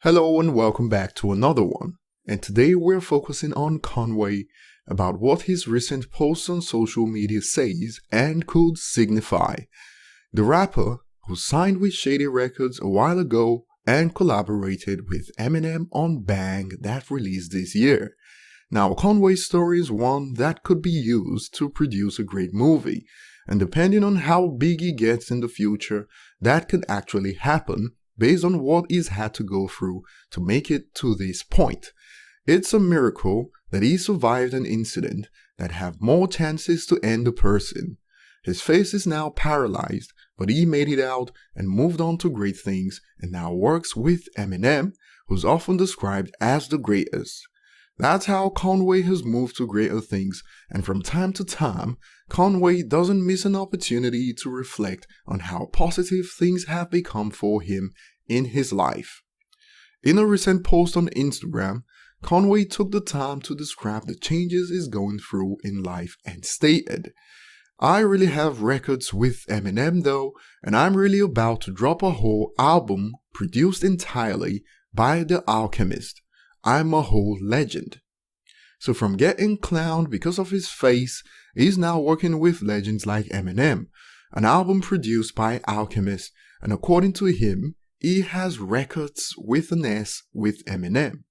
Hello and welcome back to another one, and today we're focusing on Conway about what his recent post on social media says and could signify. The rapper, who signed with Shady Records a while ago and collaborated with Eminem on Bang that released this year. Now, Conway's story is one that could be used to produce a great movie, and depending on how big he gets in the future, that could actually happen based on what he's had to go through to make it to this point. It's a miracle that he survived an incident that had more chances to end a person. His face is now paralyzed, but he made it out and moved on to great things and now works with Eminem, who's often described as the greatest. That's how Conway has moved to greater things, and from time to time, Conway doesn't miss an opportunity to reflect on how positive things have become for him in his life. In a recent post on Instagram, Conway took the time to describe the changes he's going through in life and stated, "I really have records with Eminem though, and I'm really about to drop a whole album produced entirely by The Alchemist. I'm a whole legend." So from getting clowned because of his face, he's now working with legends like Eminem, an album produced by Alchemist, and according to him, he has records with an S with Eminem.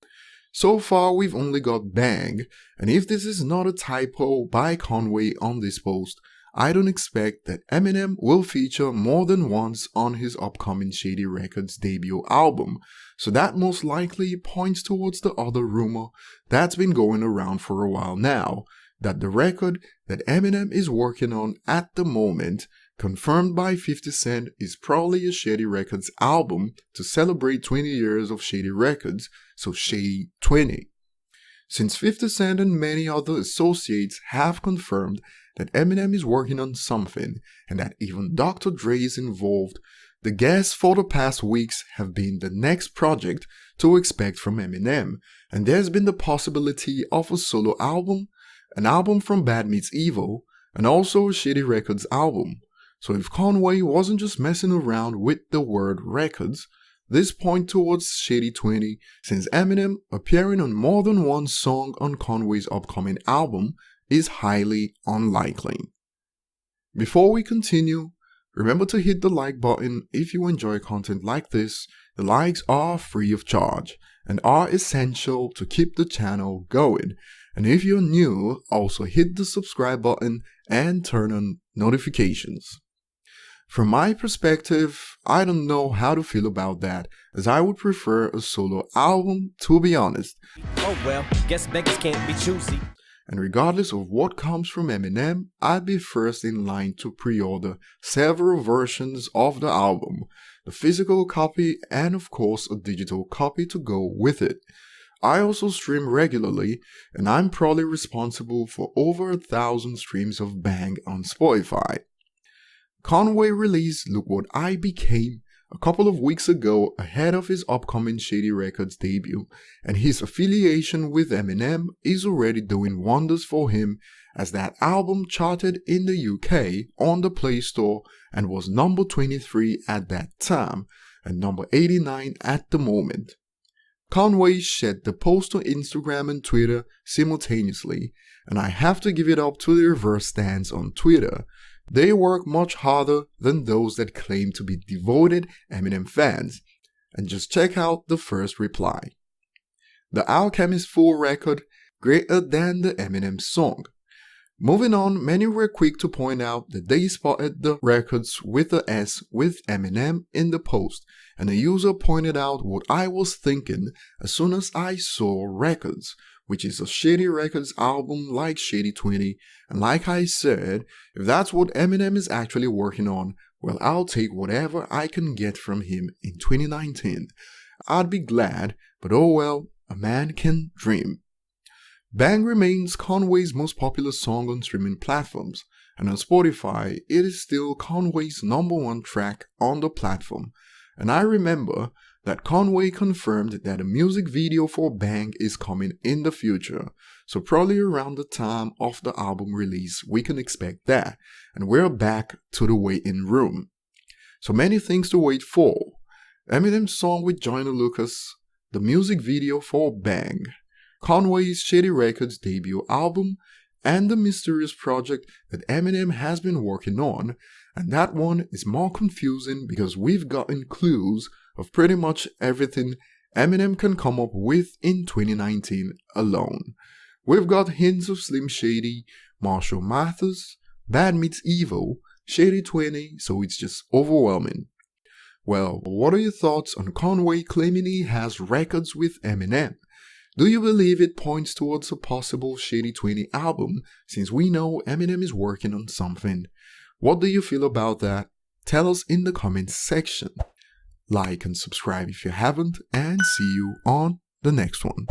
So far we've only got Bang, and if this is not a typo by Conway on this post, I don't expect that Eminem will feature more than once on his upcoming Shady Records debut album, so that most likely points towards the other rumor that's been going around for a while now, that the record that Eminem is working on at the moment, confirmed by 50 Cent, is probably a Shady Records album to celebrate 20 years of Shady Records, so Shady 20. Since 50 Cent and many other associates have confirmed that Eminem is working on something and that even Dr. Dre is involved, the guests for the past weeks have been the next project to expect from Eminem, and there's been the possibility of a solo album, an album from Bad Meets Evil, and also a Shady Records album. So if Conway wasn't just messing around with the word records, this points towards Shady 20, since Eminem appearing on more than one song on Conway's upcoming album is highly unlikely. Before we continue, remember to hit the like button if you enjoy content like this. The likes are free of charge and are essential to keep the channel going. And if you're new, also hit the subscribe button and turn on notifications. From my perspective, I don't know how to feel about that, as I would prefer a solo album, to be honest. Oh well, guess beggars can't be choosy. And regardless of what comes from Eminem, I'd be first in line to pre-order several versions of the album, the physical copy and of course a digital copy to go with it. I also stream regularly, and I'm probably responsible for over 1,000 streams of Bang on Spotify. Conway released Look What I Became a couple of weeks ago ahead of his upcoming Shady Records debut, and his affiliation with Eminem is already doing wonders for him, as that album charted in the UK on the Play Store and was number 23 at that time and number 89 at the moment. Conway shared the post on Instagram and Twitter simultaneously, and I have to give it up to the reverse stance on Twitter. They work much harder than those that claim to be devoted Eminem fans. And just check out the first reply. The Alchemist full record, greater than the Eminem song. Moving on, many were quick to point out that they spotted the records with the S with Eminem in the post, and a user pointed out what I was thinking as soon as I saw records, which is a Shady Records album like Shady 20, and like I said, if that's what Eminem is actually working on, well, I'll take whatever I can get from him in 2019. I'd be glad, but oh well, a man can dream. Bang remains Conway's most popular song on streaming platforms, and on Spotify, it is still Conway's #1 track on the platform. And I remember that Conway confirmed that a music video for Bang is coming in the future, so probably around the time of the album release we can expect that, and we're back to the waiting room. So many things to wait for. Eminem's song with Joyner Lucas, the music video for Bang, Conway's Shady Records debut album, and the mysterious project that Eminem has been working on, and that one is more confusing because we've gotten clues of pretty much everything Eminem can come up with in 2019 alone. We've got hints of Slim Shady, Marshall Mathers, Bad Meets Evil, Shady 20, so it's just overwhelming. Well, what are your thoughts on Conway claiming he has records with Eminem? Do you believe it points towards a possible Shady 20 album, since we know Eminem is working on something? What do you feel about that? Tell us in the comments section. Like and subscribe if you haven't, and see you on the next one.